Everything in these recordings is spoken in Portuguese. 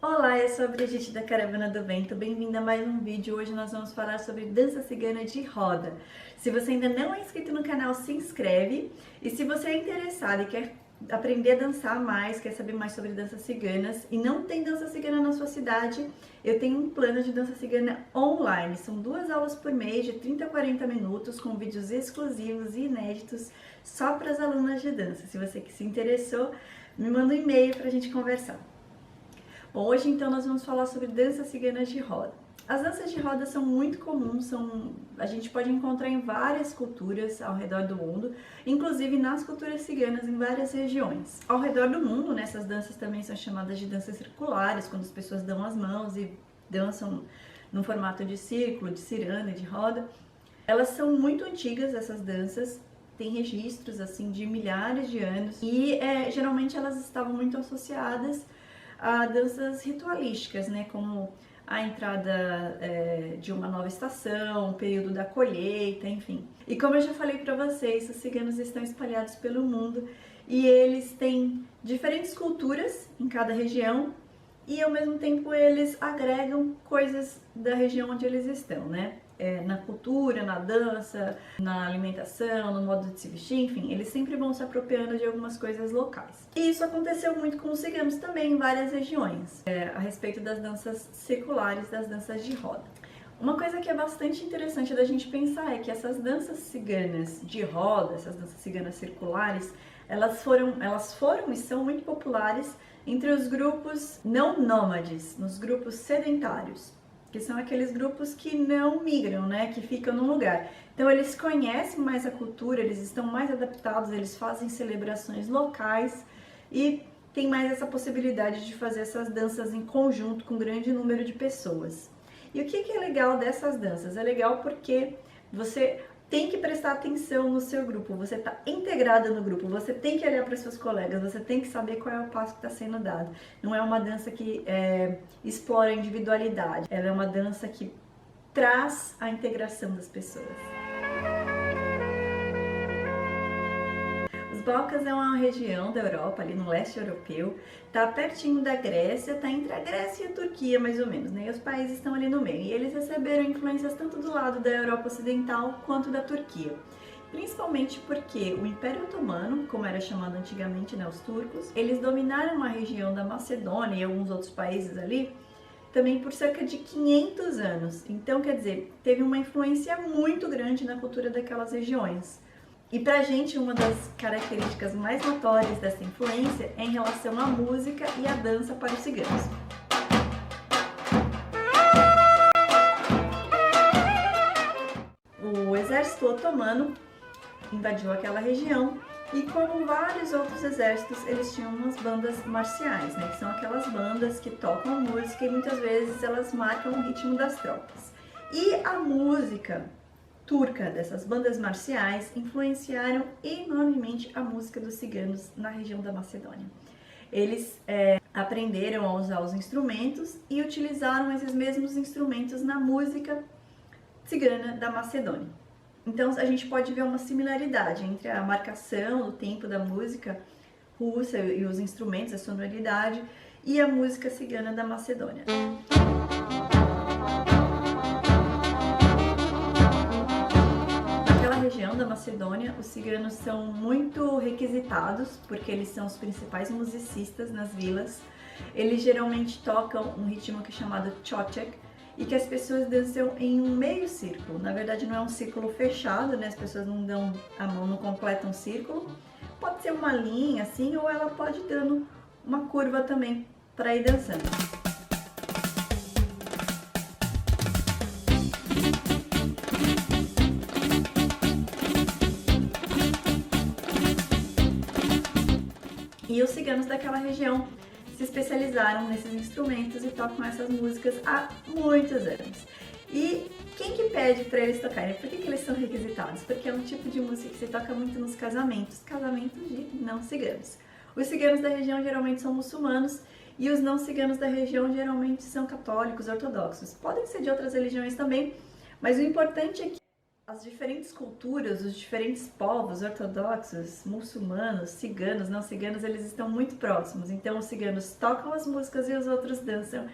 Olá, eu sou a Brigitte da Caravana do Vento, bem-vinda a mais um vídeo. Hoje nós vamos falar sobre dança cigana de roda. Se você ainda não é inscrito no canal, se inscreve. E se você é interessado e quer aprender a dançar mais, quer saber mais sobre danças ciganas e não tem dança cigana na sua cidade, eu tenho um plano de dança cigana online. São 2 aulas por mês de 30 a 40 minutos com vídeos exclusivos e inéditos só para as alunas de dança. Se você que se interessou, me manda um e-mail para a gente conversar. Bom, hoje então nós vamos falar sobre danças ciganas de roda. As danças de roda são muito comuns, a gente pode encontrar em várias culturas ao redor do mundo, inclusive nas culturas ciganas em várias regiões. Ao redor do mundo, essas danças também são chamadas de danças circulares, quando as pessoas dão as mãos e dançam no formato de círculo, de ciranda, de roda. Elas são muito antigas, essas danças, tem registros assim de milhares de anos e geralmente elas estavam muito associadas a danças ritualísticas, como a entrada de uma nova estação, o período da colheita, enfim. E como eu já falei para vocês, os ciganos estão espalhados pelo mundo e eles têm diferentes culturas em cada região e ao mesmo tempo eles agregam coisas da região onde eles estão, na cultura, na dança, na alimentação, no modo de se vestir, enfim, eles sempre vão se apropriando de algumas coisas locais. E isso aconteceu muito com os ciganos também em várias regiões, a respeito das danças circulares, das danças de roda. Uma coisa que é bastante interessante da gente pensar é que essas danças ciganas de roda, essas danças ciganas circulares, elas foram e são muito populares entre os grupos não nômades, nos grupos sedentários, que são aqueles grupos que não migram, que ficam no lugar. Então eles conhecem mais a cultura, eles estão mais adaptados, eles fazem celebrações locais e tem mais essa possibilidade de fazer essas danças em conjunto com um grande número de pessoas. E o que é legal dessas danças? É legal porque você tem que prestar atenção no seu grupo, você está integrada no grupo, você tem que olhar para seus colegas, você tem que saber qual é o passo que está sendo dado. Não é uma dança que explora a individualidade, ela é uma dança que traz a integração das pessoas. Os Balcãs é uma região da Europa, ali no leste europeu, tá pertinho da Grécia, tá entre a Grécia e a Turquia mais ou menos, e os países estão ali no meio. E eles receberam influências tanto do lado da Europa Ocidental quanto da Turquia. Principalmente porque o Império Otomano, como era chamado antigamente, os turcos, eles dominaram a região da Macedônia e alguns outros países ali, também por cerca de 500 anos. Então, quer dizer, teve uma influência muito grande na cultura daquelas regiões. E pra gente, uma das características mais notórias dessa influência é em relação à música e à dança para os ciganos. O exército otomano invadiu aquela região e, como vários outros exércitos, eles tinham umas bandas marciais, que são aquelas bandas que tocam música e muitas vezes elas marcam o ritmo das tropas. E a música turca dessas bandas marciais influenciaram enormemente a música dos ciganos na região da Macedônia. Eles aprenderam a usar os instrumentos e utilizaram esses mesmos instrumentos na música cigana da Macedônia. Então a gente pode ver uma similaridade entre a marcação, o tempo da música russa e os instrumentos, a sonoridade, e a música cigana da Macedônia. Região da Macedônia, os ciganos são muito requisitados porque eles são os principais musicistas nas vilas. Eles geralmente tocam um ritmo que é chamado Čoček e que as pessoas dançam em um meio círculo. Na verdade não é um círculo fechado, as pessoas não dão a mão, não completam um círculo. Pode ser uma linha assim ou ela pode ir dando uma curva também para ir dançando. E os ciganos daquela região se especializaram nesses instrumentos e tocam essas músicas há muitos anos. E quem que pede para eles tocarem? Por que eles são requisitados? Porque é um tipo de música que se toca muito nos casamentos de não ciganos. Os ciganos da região geralmente são muçulmanos e os não ciganos da região geralmente são católicos, ortodoxos. Podem ser de outras religiões também, mas o importante é que as diferentes culturas, os diferentes povos ortodoxos, muçulmanos, ciganos, não ciganos, eles estão muito próximos. Então os ciganos tocam as músicas e os outros dançam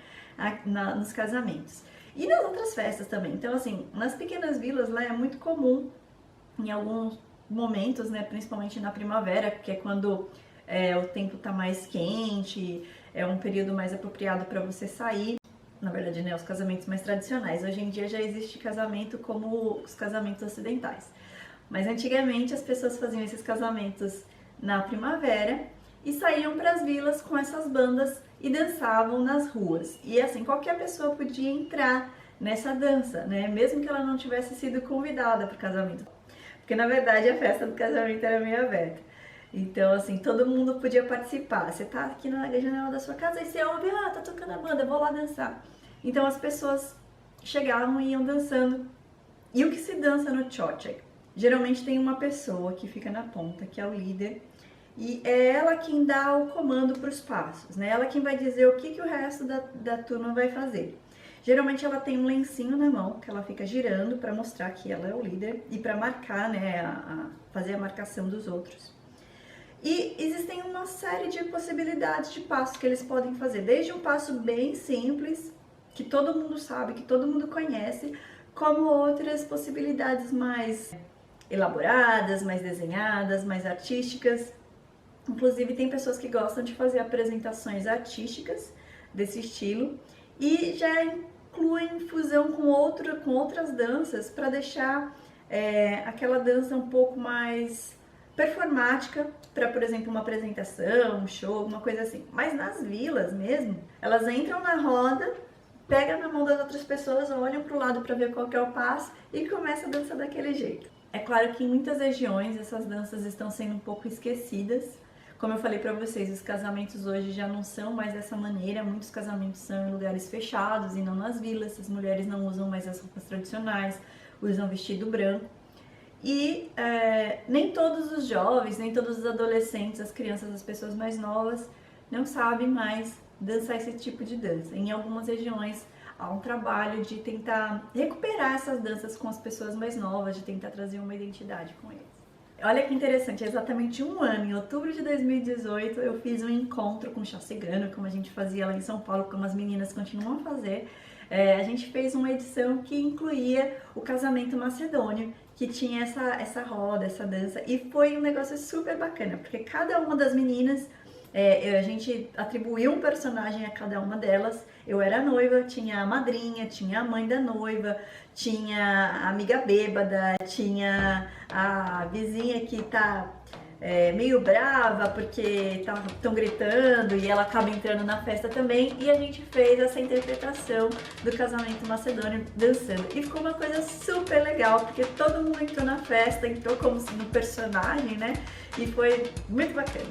nos casamentos. E nas outras festas também. Então assim, nas pequenas vilas lá é muito comum, em alguns momentos, né, principalmente na primavera, que é quando o tempo está mais quente, é um período mais apropriado para você sair. Na verdade, né, os casamentos mais tradicionais. Hoje em dia já existe casamento como os casamentos ocidentais. Mas antigamente as pessoas faziam esses casamentos na primavera e saíam para as vilas com essas bandas e dançavam nas ruas. E assim, qualquer pessoa podia entrar nessa dança, né? Mesmo que ela não tivesse sido convidada para o casamento. Porque na verdade a festa do casamento era meio aberta. Então, assim, todo mundo podia participar. Você tá aqui na janela da sua casa e você ouve, tá tocando a banda, vou lá dançar. Então as pessoas chegavam e iam dançando. E o que se dança no Chochek? Geralmente tem uma pessoa que fica na ponta, que é o líder, e é ela quem dá o comando para os passos, né? Ela quem vai dizer o que o resto da turma vai fazer. Geralmente ela tem um lencinho na mão, que ela fica girando para mostrar que ela é o líder e para marcar, né, fazer a marcação dos outros. E existem uma série de possibilidades de passos que eles podem fazer, desde um passo bem simples, que todo mundo sabe, que todo mundo conhece, como outras possibilidades mais elaboradas, mais desenhadas, mais artísticas. Inclusive tem pessoas que gostam de fazer apresentações artísticas desse estilo e já incluem fusão com outras danças para deixar aquela dança um pouco mais performática para, por exemplo, uma apresentação, um show, uma coisa assim. Mas nas vilas mesmo, elas entram na roda, pegam na mão das outras pessoas, olham para o lado para ver qual que é o passo e começa a dançar daquele jeito. É claro que em muitas regiões essas danças estão sendo um pouco esquecidas. Como eu falei para vocês, os casamentos hoje já não são mais dessa maneira. Muitos casamentos são em lugares fechados e não nas vilas. As mulheres não usam mais as roupas tradicionais, usam vestido branco. E nem todos os jovens, nem todos os adolescentes, as crianças, as pessoas mais novas não sabem mais dançar esse tipo de dança. Em algumas regiões há um trabalho de tentar recuperar essas danças com as pessoas mais novas, de tentar trazer uma identidade com eles. Olha que interessante, exatamente um ano, em outubro de 2018, eu fiz um encontro com chá cigano, como a gente fazia lá em São Paulo, como as meninas continuam a fazer. A gente fez uma edição que incluía o casamento macedônio, que tinha essa roda, essa dança, e foi um negócio super bacana, porque cada uma das meninas, a gente atribuiu um personagem a cada uma delas. Eu era a noiva, tinha a madrinha, tinha a mãe da noiva, tinha a amiga bêbada, tinha a vizinha que tá meio brava porque estão gritando e ela acaba entrando na festa também, e a gente fez essa interpretação do casamento macedônio dançando e ficou uma coisa super legal, porque todo mundo entrou na festa, entrou como no personagem, né, e foi muito bacana.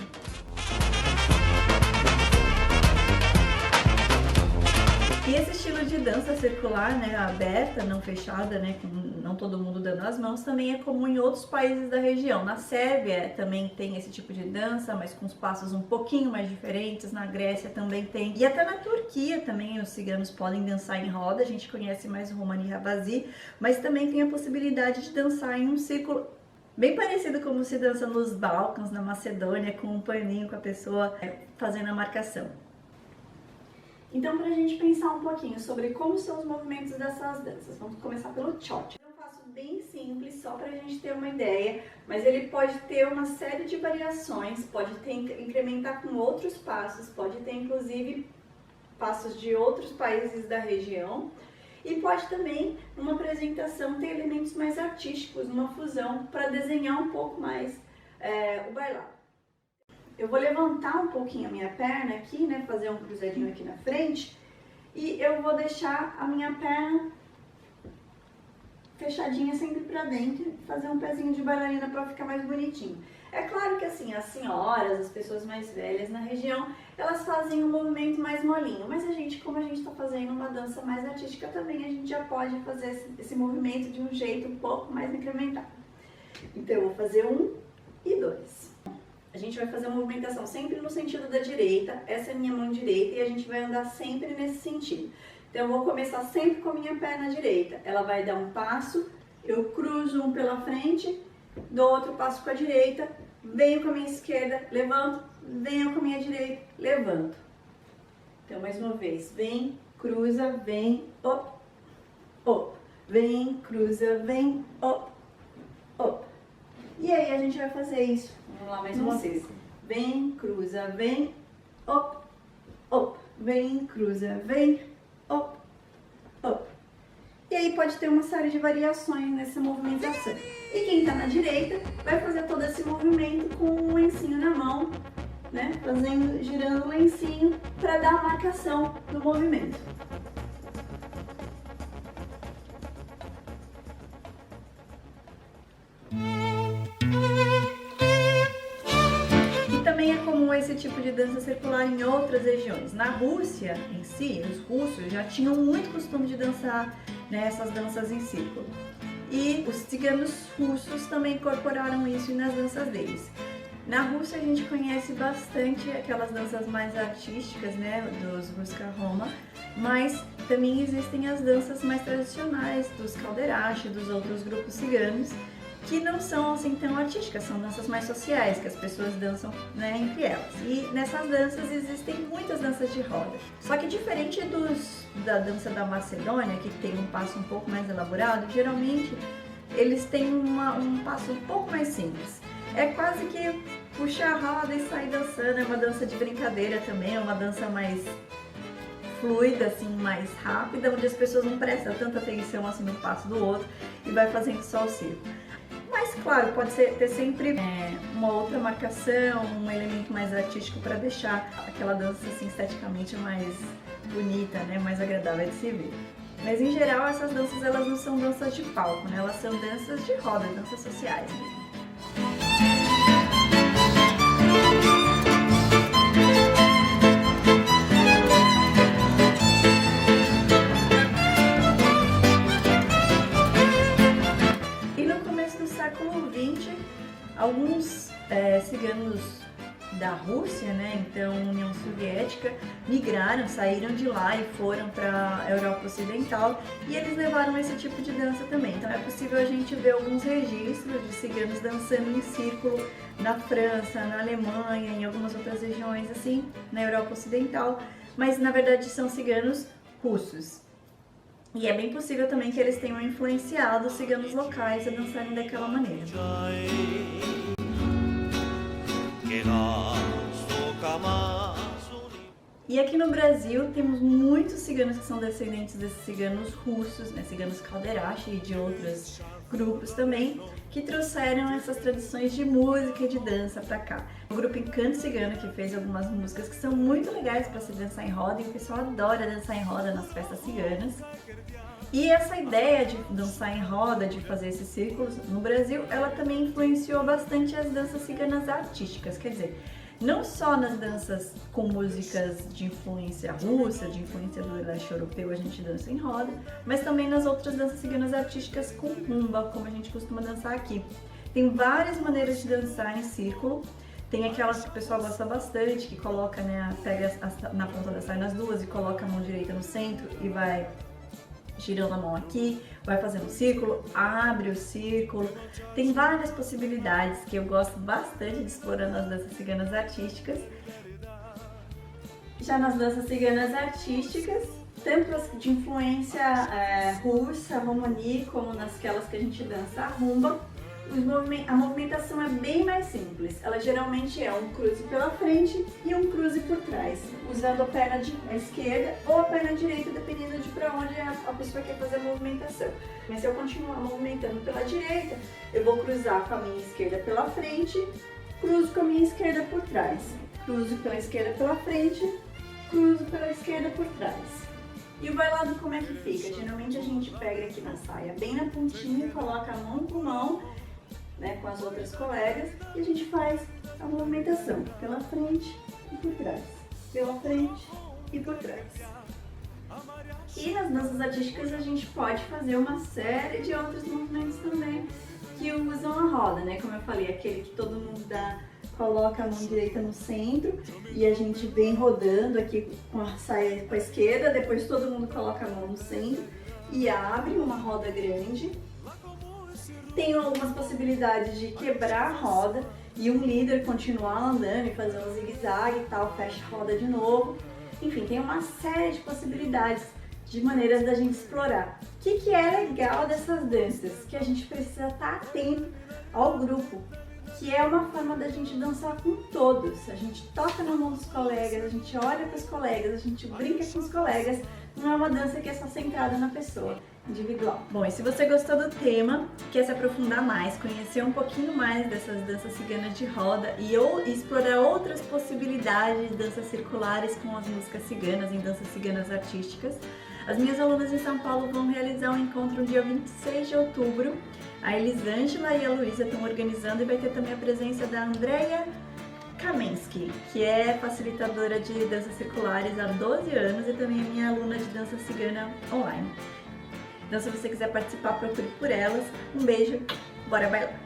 E esse estilo de dança circular, né, aberta, não fechada, né, com não todo mundo dando as mãos, também é comum em outros países da região. Na Sérvia também tem esse tipo de dança, mas com os passos um pouquinho mais diferentes. Na Grécia também tem. E até na Turquia também os ciganos podem dançar em roda. A gente conhece mais o Romani Havazi, mas também tem a possibilidade de dançar em um círculo bem parecido como se dança nos Balcãs, na Macedônia, com um paninho com a pessoa fazendo a marcação. Então, para a gente pensar um pouquinho sobre como são os movimentos dessas danças, vamos começar pelo Chochek. É um passo bem simples, só para a gente ter uma ideia, mas ele pode ter uma série de variações, pode incrementar com outros passos, pode ter inclusive passos de outros países da região, e pode também, numa apresentação, ter elementos mais artísticos, uma fusão, para desenhar um pouco mais o bailado. Eu vou levantar um pouquinho a minha perna aqui, né, fazer um cruzadinho aqui na frente, e eu vou deixar a minha perna fechadinha sempre pra dentro, fazer um pezinho de bailarina para ficar mais bonitinho. É claro que assim, as senhoras, as pessoas mais velhas na região, elas fazem um movimento mais molinho, mas a gente, como a gente está fazendo uma dança mais artística também, a gente já pode fazer esse movimento de um jeito um pouco mais incrementado. Então eu vou fazer 1 e 2. A gente vai fazer uma movimentação sempre no sentido da direita, essa é a minha mão direita, e a gente vai andar sempre nesse sentido. Então eu vou começar sempre com a minha perna direita, ela vai dar um passo, Eu cruzo um pela frente, dou outro passo com a direita, venho com a minha esquerda, levanto, venho com a minha direita, levanto. Então, mais uma vez, vem, cruza, vem, op, op. Vem, cruza, vem, op, op. E aí a gente vai fazer isso. Vamos lá mais uma vez. Vem, cruza, vem, op, op. Vem, cruza, vem, op, op. E aí pode ter uma série de variações nessa movimentação. E quem está na direita vai fazer todo esse movimento com um lencinho na mão, né? Girando o lencinho para dar a marcação do movimento. Também é comum esse tipo de dança circular em outras regiões. Na Rússia em si, os russos já tinham muito costume de dançar, né, essas danças em círculo. E os ciganos russos também incorporaram isso nas danças deles. Na Rússia a gente conhece bastante aquelas danças mais artísticas, né, dos Ruska Roma, mas também existem as danças mais tradicionais dos Kalderache, dos outros grupos ciganos, que não são assim tão artísticas, são danças mais sociais, que as pessoas dançam, né, entre elas. E nessas danças existem muitas danças de roda. Só que diferente da dança da Macedônia, que tem um passo um pouco mais elaborado, geralmente eles têm um passo um pouco mais simples. É quase que puxar a roda e sair dançando, é uma dança de brincadeira também, é uma dança mais fluida, assim, mais rápida, onde as pessoas não prestam tanta atenção assim no passo do outro e vai fazendo só o círculo. Mas claro, pode ter sempre uma outra marcação, um elemento mais artístico para deixar aquela dança assim esteticamente mais bonita, né, mais agradável de se ver. Mas em geral essas danças elas não são danças de palco, né, elas são danças de roda, danças sociais mesmo. Alguns ciganos da Rússia, né, então União Soviética, migraram, saíram de lá e foram para a Europa Ocidental e eles levaram esse tipo de dança também. Então é possível a gente ver alguns registros de ciganos dançando em círculo na França, na Alemanha, em algumas outras regiões assim, na Europa Ocidental, mas na verdade são ciganos russos. E é bem possível também que eles tenham influenciado os ciganos locais a dançarem daquela maneira. E aqui no Brasil temos muitos ciganos que são descendentes desses ciganos russos, né, ciganos Kalderache e de outros grupos também, que trouxeram essas tradições de música e de dança para cá. O grupo Encanto Cigano, que fez algumas músicas que são muito legais para se dançar em roda, e o pessoal adora dançar em roda nas festas ciganas. E essa ideia de dançar em roda, de fazer esses círculos no Brasil, ela também influenciou bastante as danças ciganas artísticas, quer dizer, não só nas danças com músicas de influência russa, de influência do leste europeu a gente dança em roda, mas também nas outras danças ciganas artísticas com rumba, como a gente costuma dançar aqui. Tem várias maneiras de dançar em círculo, tem aquelas que o pessoal gosta bastante, que coloca, né, pega na ponta das saias as duas e coloca a mão direita no centro e vai girando a mão aqui, vai fazendo um círculo, abre o círculo. Tem várias possibilidades que eu gosto bastante de explorar nas danças ciganas artísticas. Já nas danças ciganas artísticas, tanto as de influência russa, romani, como nasquelas que a gente dança a rumba, a movimentação é bem mais simples. Ela geralmente é um cruze pela frente e um cruze por trás, usando a perna esquerda ou a perna direita, dependendo de para onde a pessoa quer fazer a movimentação. Mas se eu continuar movimentando pela direita, eu vou cruzar com a minha esquerda pela frente, cruzo com a minha esquerda por trás, cruzo pela esquerda pela frente, cruzo pela esquerda por trás. E o bailado como é que fica? Geralmente a gente pega aqui na saia bem na pontinha, coloca a mão com mão, né, com as outras colegas, e a gente faz a movimentação pela frente e por trás, pela frente e por trás. E nas danças artísticas a gente pode fazer uma série de outros movimentos também que usam a roda, né? Como eu falei, aquele que todo mundo coloca a mão direita no centro e a gente vem rodando aqui com a saia com a esquerda, depois todo mundo coloca a mão no centro e abre uma roda grande. Tem algumas possibilidades de quebrar a roda e um líder continuar andando e fazer um zigue-zague e tal, fecha a roda de novo. Enfim, tem uma série de possibilidades, de maneiras da gente explorar. O que é legal dessas danças? Que a gente precisa estar atento ao grupo, que é uma forma da gente dançar com todos. A gente toca na mão dos colegas, a gente olha para os colegas, a gente brinca com os colegas. Não é uma dança que é só centrada na pessoa, individual. Bom, e se você gostou do tema, quer se aprofundar mais, conhecer um pouquinho mais dessas danças ciganas de roda e explorar outras possibilidades de danças circulares com as músicas ciganas, em danças ciganas artísticas, as minhas alunas em São Paulo vão realizar um encontro no dia 26 de outubro. A Elisângela e a Luísa estão organizando e vai ter também a presença da Andrea Kamensky, que é facilitadora de danças circulares há 12 anos e também é minha aluna de dança cigana online. Então, se você quiser participar, procure por elas. Um beijo, bora bailar!